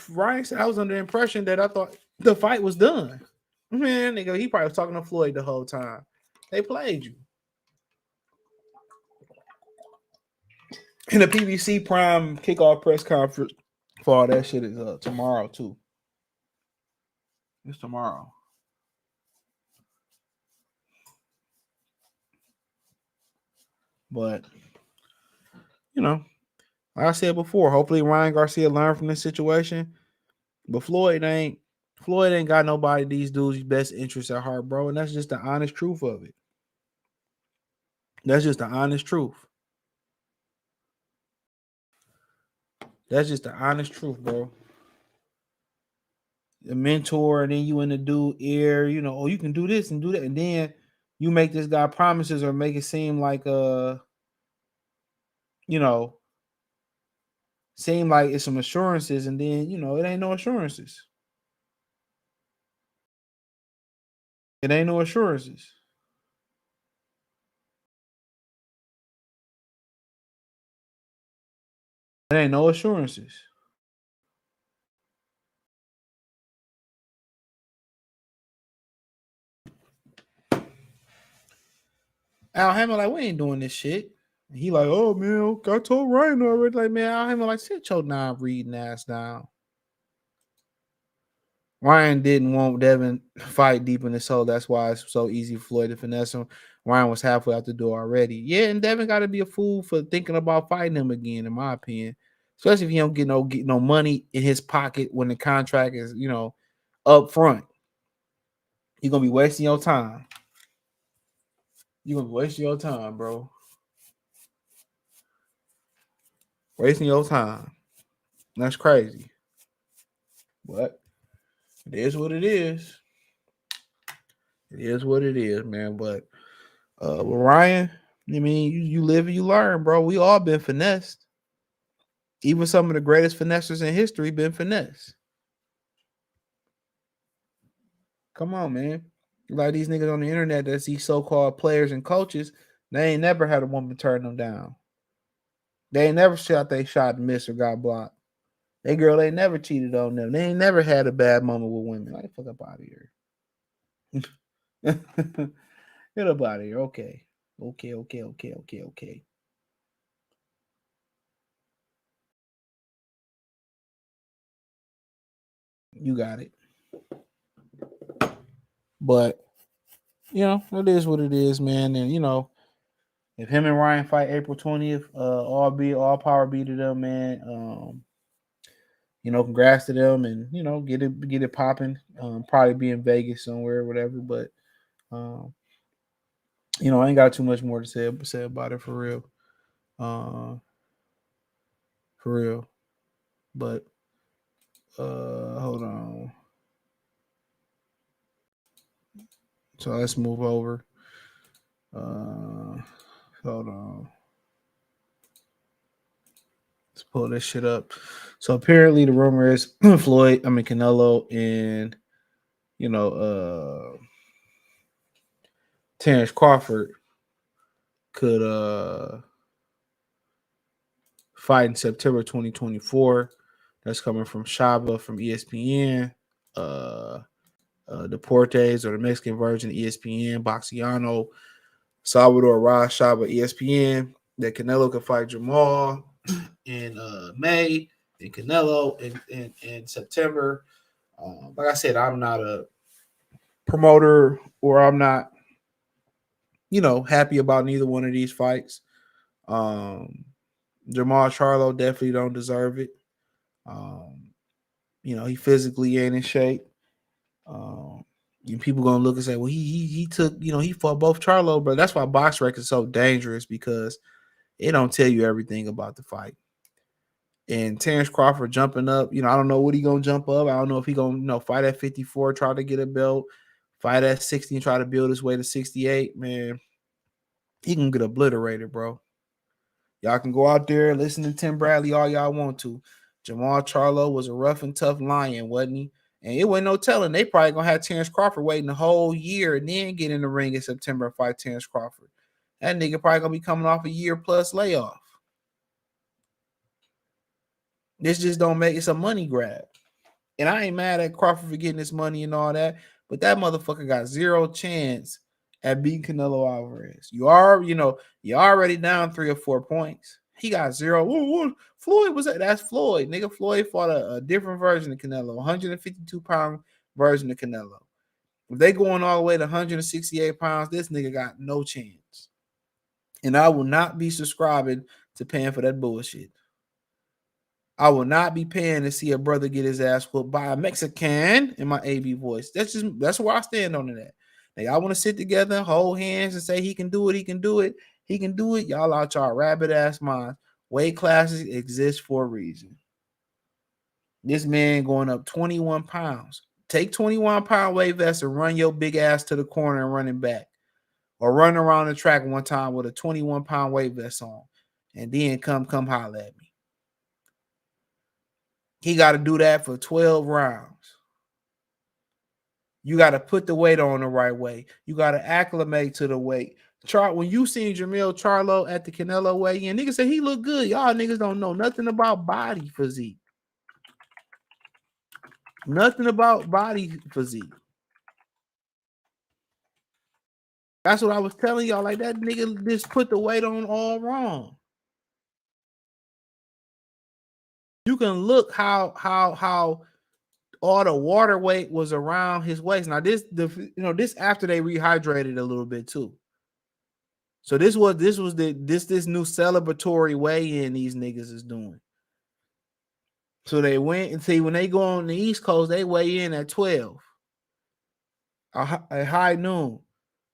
Ryan said I was under the impression that I thought the fight was done. Man, nigga, he probably was talking to Floyd the whole time. They played you. And the PBC Prime kickoff press conference for all that shit is tomorrow too. It's tomorrow. But like I said before, hopefully Ryan Garcia learned from this situation. But Floyd ain't got nobody these dudes' best interests at heart, bro. And that's just the honest truth of it. That's just the honest truth. That's just the honest truth, bro. A mentor, and then you in the dude ear, you can do this and do that, and then you make this guy promises or make it seem like seem like it's some assurances, and then it ain't no assurances. It ain't no assurances. It ain't no assurances. Al Hammond like, we ain't doing this shit. And he like, oh man, I told Ryan already. Like, man, Al Hammond like, sit your non-reading ass down. Ryan didn't want Devin fight deep in his soul. That's why it's so easy for Floyd to finesse him. Ryan was halfway out the door already. Yeah, and Devin got to be a fool for thinking about fighting him again, in my opinion. Especially if he don't get no money in his pocket when the contract is, up front. You're gonna be wasting your time. You're gonna be wasting your time, bro. Wasting your time. That's crazy. But it is what it is. It is what it is, man. But with Ryan, I mean, you live and you learn, bro. We all been finessed. Even some of the greatest finessers in history been finessed. Come on, man. Like these niggas on the internet that see so-called players and coaches, they ain't never had a woman turn them down. They ain't never shot they shot and missed or got blocked. They girl ain't never cheated on them. They ain't never had a bad moment with women. Like, fuck up out of here. Get up out of here. Okay. Okay. You got it. But it is what it is, man. And if him and Ryan fight April 20th, all power be to them, man. Congrats to them, and get it popping. Probably be in Vegas somewhere or whatever. But I ain't got too much more to say about it for real. Uh, for real. But hold on. So let's move over. Uh, hold on. Let's pull this shit up. So apparently the rumor is Canelo and you know, Terence Crawford could fight in September 2024. That's coming from Shaba from ESPN. Uh, Deportes, or the Mexican version of ESPN, Boxiano, Salvador Raj Shaba, ESPN. That Canelo could fight Jamal in May, and Canelo in September. Like I said, I'm not a promoter, or I'm not, happy about neither one of these fights. Um, Jamal Charlo definitely don't deserve it. Um, he physically ain't in shape. Um, and people gonna look and say, well, he took, he fought both Charlo, but that's why box rec is so dangerous, because it don't tell you everything about the fight. And Terence Crawford jumping up, I don't know what he gonna jump up. I don't know if he gonna, fight at 54, try to get a belt, fight at 60 and try to build his way to 68. Man, he can get obliterated, bro. Y'all can go out there, listen to Tim Bradley all y'all want to. Jamal Charlo was a rough and tough lion, wasn't he? And it wasn't no telling. They probably gonna have Terence Crawford waiting the whole year and then get in the ring in September and fight Terence Crawford. That nigga probably gonna be coming off a year plus layoff. This just don't make it's a money grab. And I ain't mad at Crawford for getting this money and all that, but that motherfucker got zero chance at beating Canelo Alvarez. You already down 3 or 4 points. He got zero. Ooh, Floyd was that's Floyd. Nigga, Floyd fought a different version of Canelo, 152-pound version of Canelo. If they going all the way to 168 pounds, this nigga got no chance. And I will not be subscribing to paying for that bullshit. I will not be paying to see a brother get his ass whooped by a Mexican in my AB voice. That's where I stand on that. Like, I want to sit together, hold hands, and say he can do it. He can do it. He can do it. Y'all out y'all rabbit ass minds. Weight classes exist for a reason. This man going up 21 pounds. Take 21-pound weight vest and run your big ass to the corner and run it back, or run around the track one time with a 21-pound weight vest on, and then come holler at me. He got to do that for 12 rounds. You got to put the weight on the right way. You got to acclimate to the weight. When you seen Jamil Charlo at the Canelo weigh-in, niggas say he look good. Y'all niggas don't know nothing about body physique. Nothing about body physique. That's what I was telling y'all. Like, that nigga just put the weight on all wrong. You can look how all the water weight was around his waist. Now this after they rehydrated a little bit too. So this was this new celebratory weigh-in these niggas is doing. So they went and see, when they go on the East Coast, they weigh in at 12 at high noon.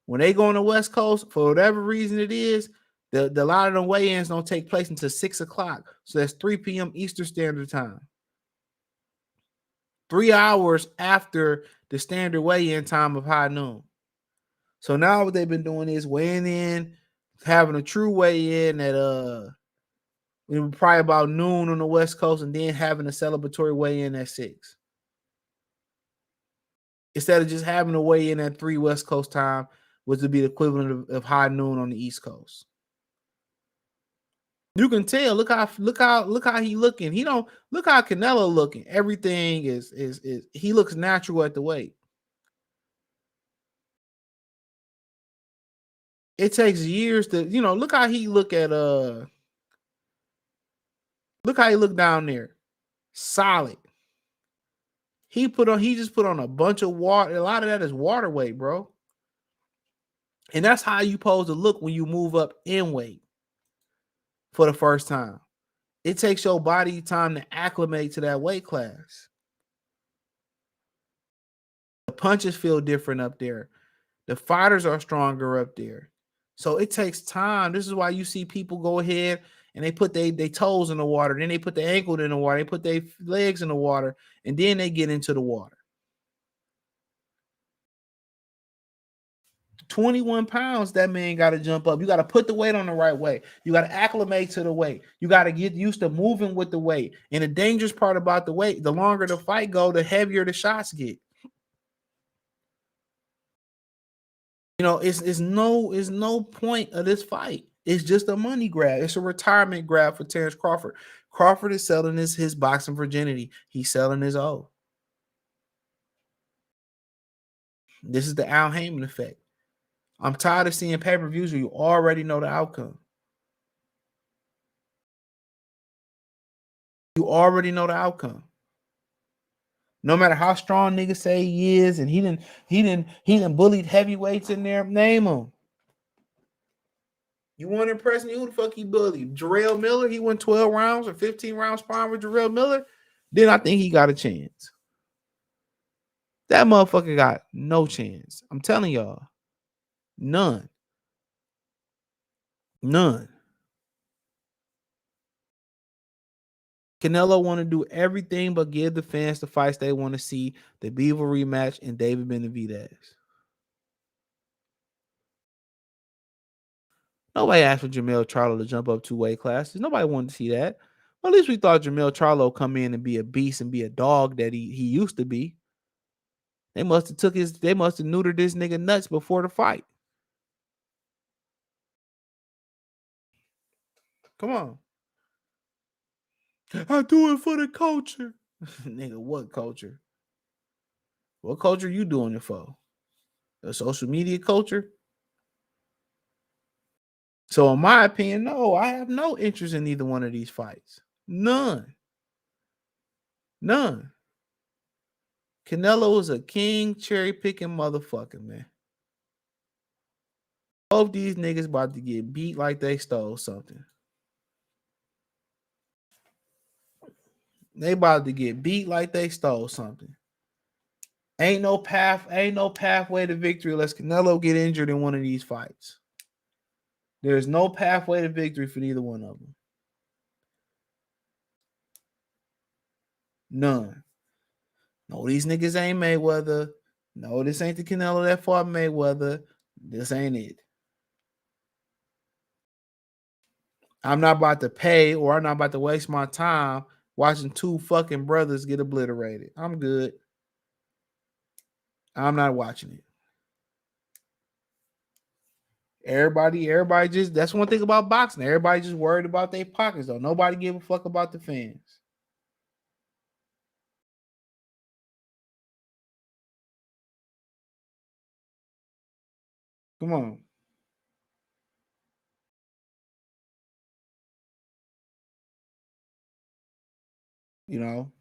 When they go on the West Coast, for whatever reason it is, the lot of them weigh-ins don't take place until 6 o'clock. So that's 3 p.m. Eastern Standard Time. 3 hours after the standard weigh-in time of high noon. So now what they've been doing is weighing in, having a true weigh-in at probably about noon on the West Coast, and then having a celebratory weigh-in at 6. Instead of just having a weigh-in at 3 West Coast time, which would be the equivalent of high noon on the East Coast. You can tell. Look how he looking. He don't look how Canelo looking. Everything is he looks natural at the weight. It takes years to, look how he look at look how he look down there. Solid. He just put on a bunch of water. A lot of that is water weight, bro. And that's how you supposed to look when you move up in weight for the first time. It takes your body time to acclimate to that weight class. The punches feel different up there. The fighters are stronger up there. So it takes time. This is why you see people go ahead and they put their toes in the water, then they put their ankle in the water, they put their legs in the water, and then they get into the water. 21 pounds, that man got to jump up. You got to put the weight on the right way. You got to acclimate to the weight. You got to get used to moving with the weight. And the dangerous part about the weight, the longer the fight go, the heavier the shots get. You know, it's no point of this fight. It's just a money grab. It's a retirement grab for Terence Crawford. Crawford is selling his boxing virginity. He's selling his O. This is the Al Heyman effect. I'm tired of seeing pay-per-views where you already know the outcome. You already know the outcome. No matter how strong niggas say he is, and he didn't bullied heavyweights in there. Name them. You want to impress me? Who the fuck he bullied? Jarrell Miller. He won 12 rounds or 15 rounds sparring with Jarrell Miller. Then I think he got a chance. That motherfucker got no chance. I'm telling y'all, none. Canelo want to do everything but give the fans the fights they want to see. The Beaver rematch and David Benavidez. Nobody asked for Jermell Charlo to jump up 2 weight classes. Nobody wanted to see that. Well, at least we thought Jermell Charlo come in and be a beast and be a dog that he used to be. They must have neutered this nigga nuts before the fight. Come on. I do it for the culture. Nigga, what culture? What culture you doing it for? The social media culture? So in my opinion, no, I have no interest in either one of these fights. None. Canelo is a king cherry picking motherfucker, man. Both these niggas about to get beat like they stole something. They about to get beat like they stole something. Ain't no pathway to victory unless Canelo get injured in one of these fights. There's no pathway to victory for neither one of them. None. No, these niggas ain't Mayweather. No, this ain't the Canelo that fought Mayweather. This ain't it. I'm not about to pay or I'm not about to waste my time watching 2 fucking brothers get obliterated. I'm good. I'm not watching it. Everybody just, that's one thing about boxing. Everybody just worried about their pockets, though. Nobody give a fuck about the fans. Come on. You know?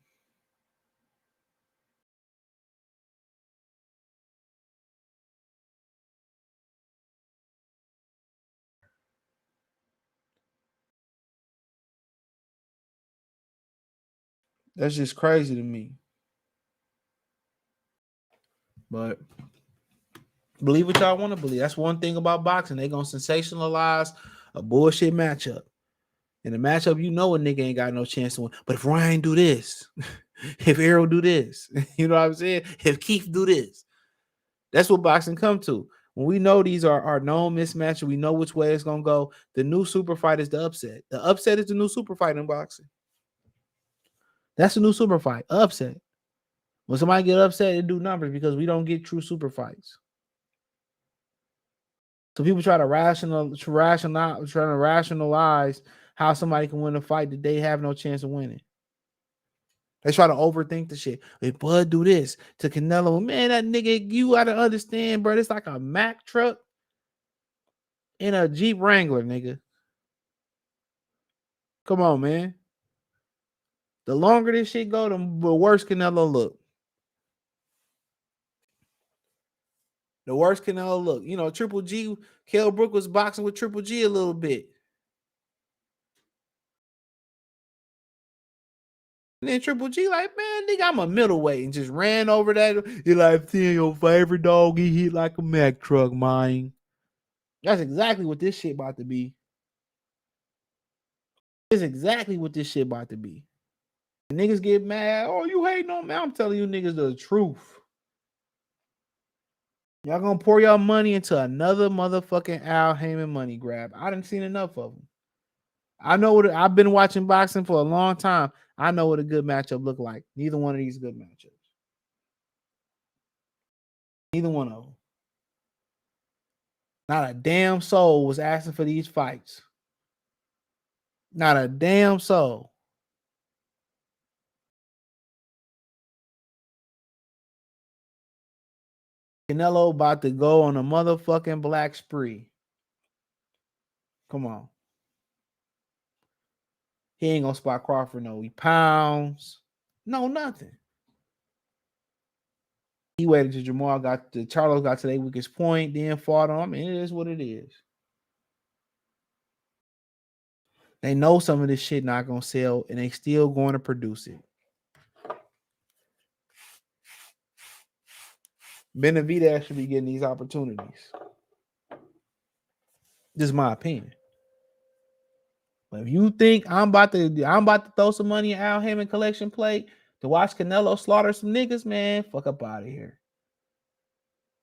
That's just crazy to me. But believe what y'all want to believe. That's one thing about boxing. They gonna sensationalize a bullshit matchup. In a matchup, you know a nigga ain't got no chance to win. But if Ryan do this, if Errol do this, you know what I'm saying? If Keith do this, that's what boxing come to. When we know these are known mismatches, we know which way it's gonna go. The new super fight is the upset. The upset is the new super fight in boxing. That's the new super fight. Upset. When somebody get upset, it do numbers because we don't get true super fights. So people try to rationalize how somebody can win a fight that they have no chance of winning. They try to overthink the shit. If Bud do this to Canelo, man, that nigga, you gotta understand, bro. It's like a Mack truck in a Jeep Wrangler, nigga. Come on, man. The longer this shit go, the worse Canelo look. The worse Canelo look. You know, Triple G, Kell Brook was boxing with Triple G a little bit. And then Triple G like, man, nigga, I'm a middleweight, and just ran over that. He like, seeing your favorite dog, he hit like a Mack truck, mine. That's exactly what this shit about to be. It's exactly what this shit about to be. Niggas get mad. Oh, you hating on me? I'm telling you niggas the truth. Y'all gonna pour y'all money into another motherfucking Al Heyman money grab. I done seen enough of them. I know what I've been watching boxing for a long time. I know what a good matchup look like. Neither one of these good matchups. Neither one of them. Not a damn soul was asking for these fights. Not a damn soul. Canelo about to go on a motherfucking black spree. Come on. He ain't gonna spot Crawford. No, he pounds. No, nothing. He waited till Jamal got to Charlo got to their weakest point, then fought on him. And it is what it is. They know some of this shit not gonna sell, and they still going to produce it. Benavidez should be getting these opportunities. This is my opinion. But if you think I'm about to throw some money in Al Heyman collection plate to watch Canelo slaughter some niggas, man, fuck up out of here.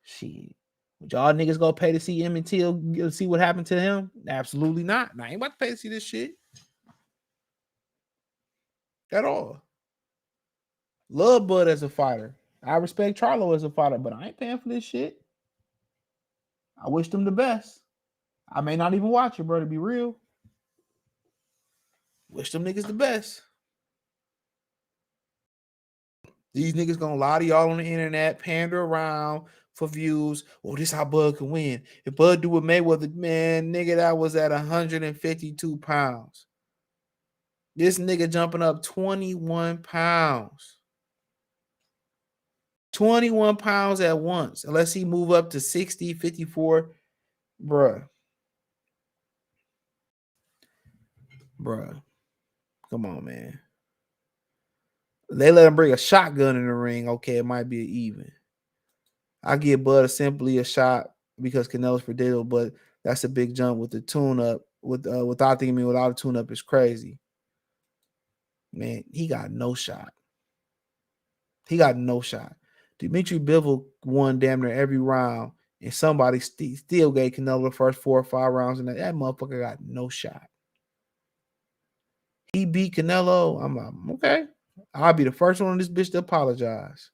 Shit. Would y'all niggas go pay to see Emmett Till see what happened to him? Absolutely not. I ain't about to pay to see this shit. At all. Love Bud as a fighter. I respect Charlo as a fighter, but I ain't paying for this shit. I wish them the best. I may not even watch it, bro, to be real. Wish them niggas the best. These niggas gonna lie to y'all on the internet, pander around for views. Oh, this how Bud can win. If Bud do with Mayweather, man, nigga, that was at 152 pounds. This nigga jumping up 21 pounds. 21 pounds at once. Unless he move up to 60, 54. Bruh. Come on, man. They let him bring a shotgun in the ring. Okay, it might be an even. I give Bud simply a shot because Canelo's predictable, but that's a big jump with the tune-up. Without a tune-up is crazy. Man, he got no shot. He got no shot. Dimitri Bivol won damn near every round, and somebody still gave Canelo the first 4 or 5 rounds, and that motherfucker got no shot. He beat Canelo. I'm like, okay. I'll be the first one on this bitch to apologize.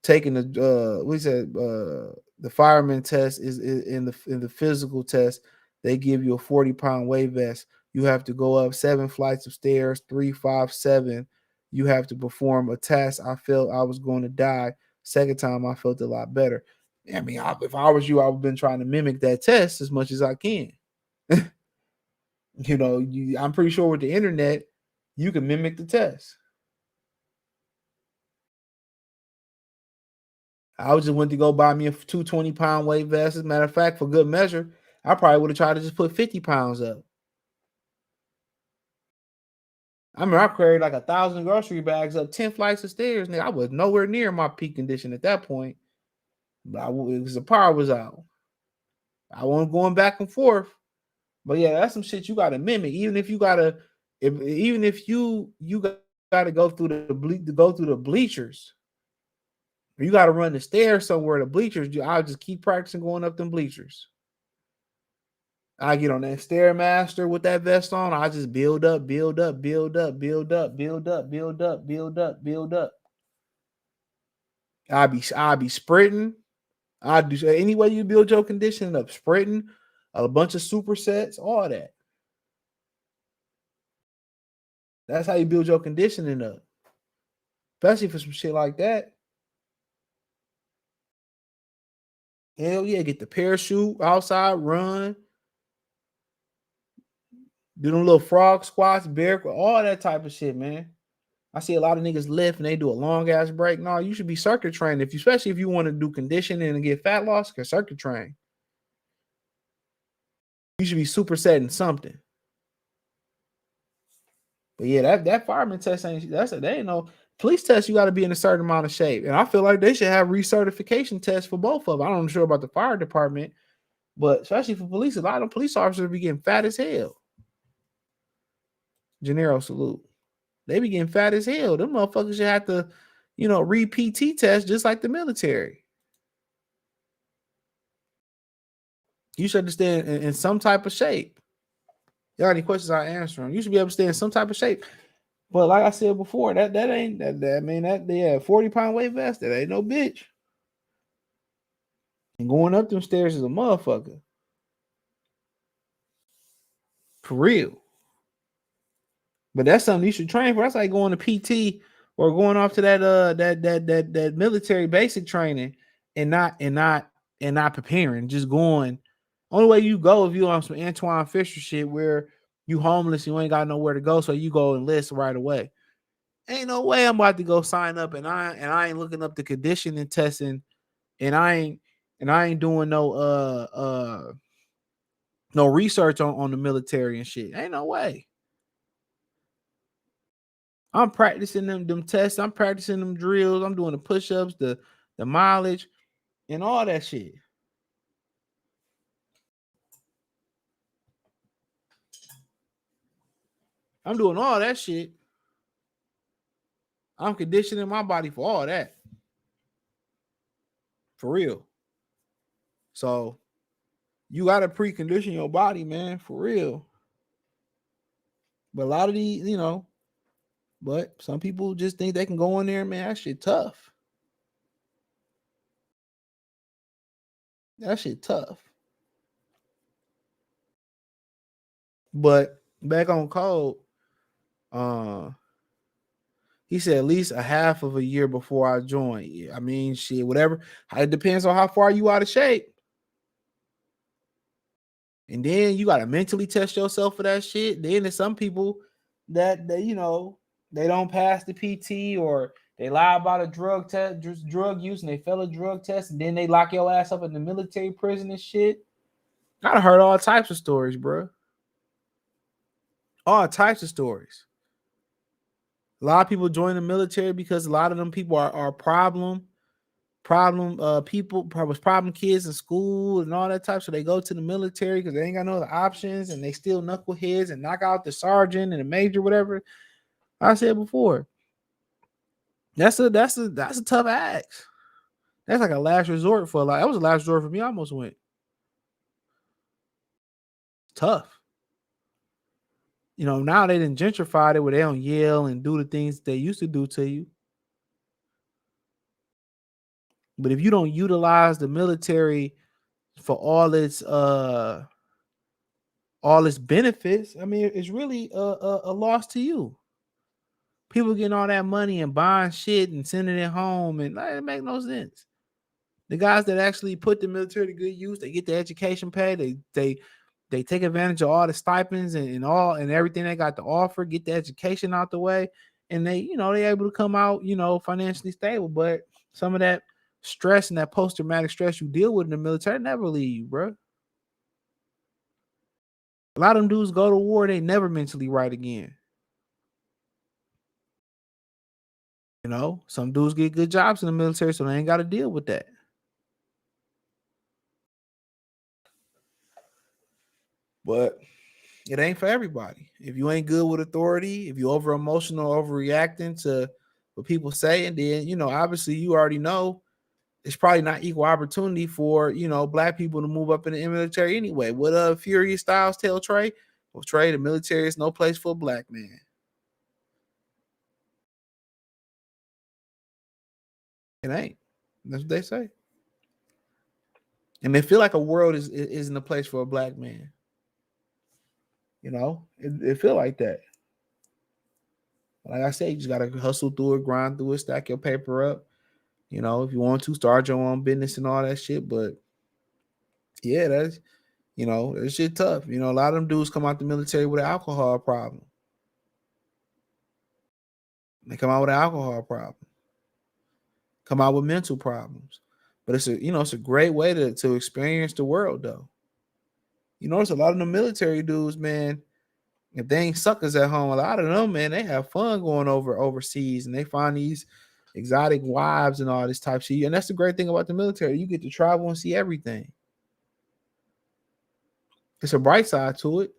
Taking the the fireman test is in the physical test. They give you a 40-pound weight vest. You have to go up 7 flights of stairs, 3, 5, 7. You have to perform a test. I felt I was going to die. Second time, I felt a lot better. I mean, if I was you, I would have been trying to mimic that test as much as I can. I'm pretty sure with the internet, you can mimic the test. I just went to go buy me a 220-pound weight vest. As a matter of fact, for good measure, I probably would have tried to just put 50 pounds up. I mean, I carried like 1,000 grocery bags up 10 flights of stairs. Nigga, I was nowhere near my peak condition at that point. But the power was out. I wasn't going back and forth. But yeah, that's some shit you got to mimic. Even if you gotta, even if you got to go through the bleachers. You got to run the stairs somewhere. The bleachers, I'll just keep practicing going up them bleachers. I get on that Stairmaster with that vest on. I just build up. I'll be sprinting. I do any way you build your conditioning up, sprinting, a bunch of supersets, all that. That's how you build your conditioning up, especially for some shit like that. Hell yeah, get the parachute outside, run, do them little frog squats, bear, all that type of shit, man. I see a lot of niggas lift and they do a long ass break. No, you should be circuit trained. Especially if you want to do conditioning and get fat loss, can circuit train. You should be supersetting something. But yeah, that fireman test they ain't no police test. You got to be in a certain amount of shape, and I feel like they should have recertification tests for both of them. I'm not sure about the fire department, But especially for police, a lot of police officers be getting fat as hell. Gennaro, salute. They be getting fat as hell. Them motherfuckers should have to, read PT test just like the military. You should understand in some type of shape. Y'all any questions I answer them. You should be able to stay in some type of shape. But like I said before, that ain't that I mean that 40-pound weight vest, that ain't no bitch. And going up them stairs is a motherfucker. For real. But that's something you should train for. That's like going to PT or going off to that military basic training and not preparing. Just going. Only way you go if you on some Antoine Fisher shit where you homeless, you ain't got nowhere to go, so you go enlist right away. Ain't no way I'm about to go sign up and I ain't looking up the conditioning testing and I ain't doing no research on the military and shit. Ain't no way. I'm practicing them tests. I'm practicing them drills. I'm doing the push-ups, the mileage, and all that shit. I'm doing all that shit. I'm conditioning my body for all that. For real. So you gotta precondition your body, man, for real. But a lot of these, but some people just think they can go in there, man. That shit tough. That shit tough. But back on code, he said at least a half of a year before I joined. I mean, shit, whatever. It depends on how far you out of shape. And then you gotta mentally test yourself for that shit. Then there's some people that they don't pass the PT or they lie about a drug test, just drug use, and they fail a drug test, and then they lock your ass up in the military prison and shit. I heard all types of stories, bro. All types of stories. A lot of people join the military because a lot of them people are problem people, problem kids in school and all that type. So they go to the military because they ain't got no other options, and they still knuckleheads and knock out the sergeant and the major, whatever. I said before. That's a tough act. That's like a last resort for that was a last resort for me. I almost went. Tough. Now they didn't gentrify it where they don't yell and do the things they used to do to you. But if you don't utilize the military for all its benefits, I mean, it's really a loss to you. People getting all that money and buying shit and sending it home, and it make no sense. The guys that actually put the military to good use, they get the education pay, they take advantage of all the stipends and all and everything they got to offer, get the education out the way, and they able to come out financially stable. But some of that stress and that post-traumatic stress you deal with in the military never leave you, bro. A lot of them dudes go to war, they never mentally right again. Some dudes get good jobs in the military, so they ain't got to deal with that. But it ain't for everybody. If you ain't good with authority, if you over emotional, overreacting to what people say, and then obviously you already know it's probably not equal opportunity for black people to move up in the military anyway. What Furious Styles tell Trey? Well, Trey, the military is no place for a black man. It ain't. That's what they say. And they feel like a world isn't a place for a black man. It feel like that. Like I said, you just gotta hustle through it, grind through it, stack your paper up. If you want to start your own business and all that shit. But yeah, that's that shit tough. A lot of them dudes come out the military with an alcohol problem. They come out with an alcohol problem. Come out with mental problems. But it's a great way to experience the world though. It's a lot of the military dudes, man. If they ain't suckers at home, a lot of them, man, they have fun going overseas and they find these exotic wives and all this type of shit. And that's the great thing about the military. You get to travel and see everything. It's a bright side to it.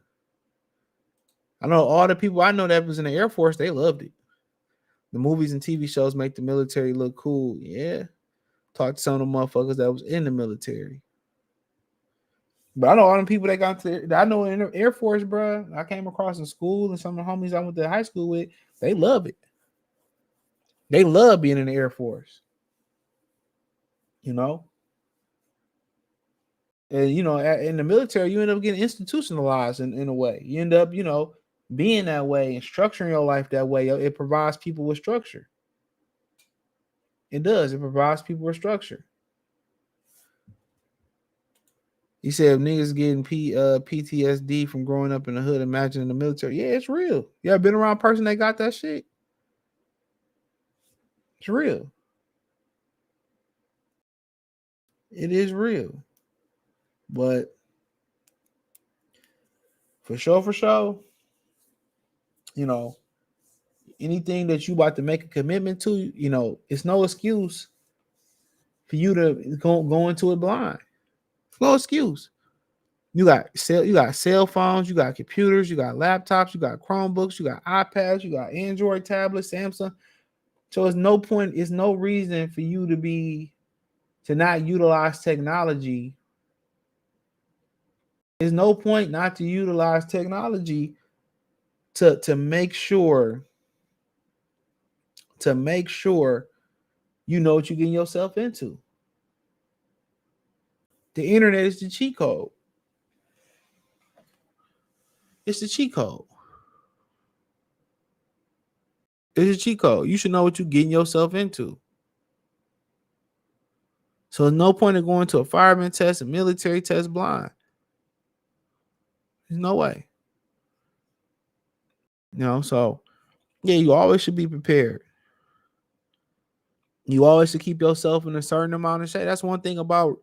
I know all the people I know that was in the Air Force, they loved it. The movies and TV shows make the military look cool. Yeah. Talk to some of the motherfuckers that was in the military. But I know all them people that got to, I know in the Air Force, bro. I came across in school and some of the homies I went to high school with, they love it. They love being in the Air Force. You know? And, you know, in the military, you end up getting institutionalized in a way. You end up, you know, being that way and structuring your life that way. It provides people with structure. It does. It provides people with structure. He said niggas getting PTSD from growing up in the hood, imagining the military. Yeah, it's real. You ever been around a person that got that shit? It's real. It is real. But for sure, you know, anything that you about to make a commitment to, you know, it's no excuse for you to go into it blind. It's no excuse. You got cell phones, you got computers, you got laptops, you got Chromebooks, you got iPads, you got Android tablets, Samsung. So it's no point, it's no reason for you to not utilize technology. There's no point not to utilize technology to make sure you know what you're getting yourself into. The internet is the cheat code. It's the cheat code. It's a cheat code. You should know what you're getting yourself into. So there's no point in going to a fireman test, a military test blind. There's no way. You know, so yeah, you always should be prepared. You always should keep yourself in a certain amount of shape. That's one thing about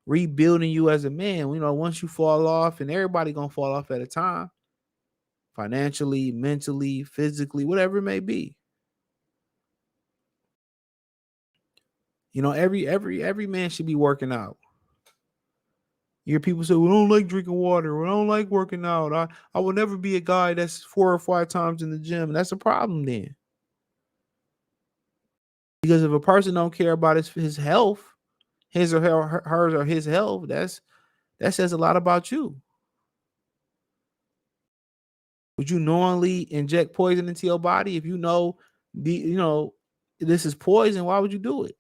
rebuilding you as a man. You know, once you fall off, and everybody gonna fall off at a time, financially, mentally, physically, whatever it may be. You know, every man should be working out. You hear people say, "We don't like drinking water. We don't like working out. I will never be a guy that's 4 or 5 times in the gym." And that's a problem then. Because if a person don't care about his health, his or hers or his health, that says a lot about you. Would you knowingly inject poison into your body if you know this is poison? Why would you do it?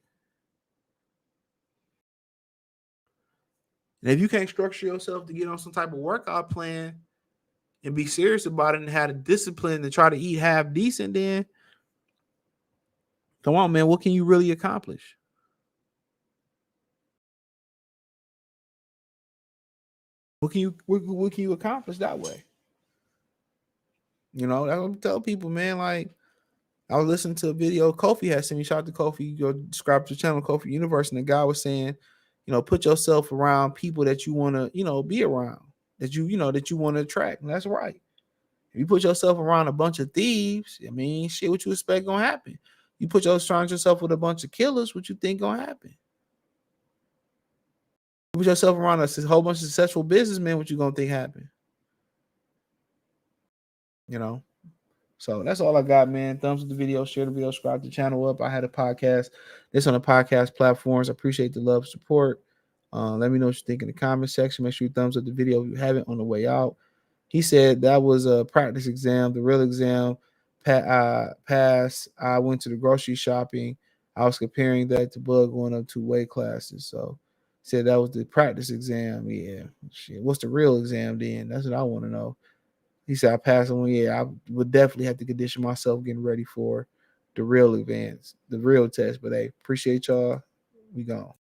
And if you can't structure yourself to get on some type of workout plan and be serious about it and have the discipline to try to eat half decent, then come on, man, what can you really accomplish? What can you accomplish that way? You know, that's what I tell people, man. Like, I was listening to a video Kofi had sent me. Shout out to Kofi. Go subscribe to the channel, Kofi Universe. And the guy was saying, you know, put yourself around people that you want to, you know, be around, that you want to attract. And that's right. If you put yourself around a bunch of thieves, I mean, shit, what you expect gonna happen? You surround yourself with a bunch of killers, what you think gonna happen? You put yourself around a whole bunch of successful businessmen, what you gonna think happen? You know? So that's all I got, man. Thumbs up the video, share the video, subscribe to the channel up. I had a podcast. This on the podcast platforms. I appreciate the love, support. Let me know what you think in the comment section. Make sure you thumbs up the video if you haven't on the way out. He said that was a practice exam. The real exam passed. I went to the grocery shopping. I was comparing that to Bug going up 2 weight classes. So said that was the practice exam. Yeah. Shit. What's the real exam then? That's what I want to know. He said I passed on. Yeah, I would definitely have to condition myself getting ready for the real advance, the real test. But hey, appreciate y'all. We gone.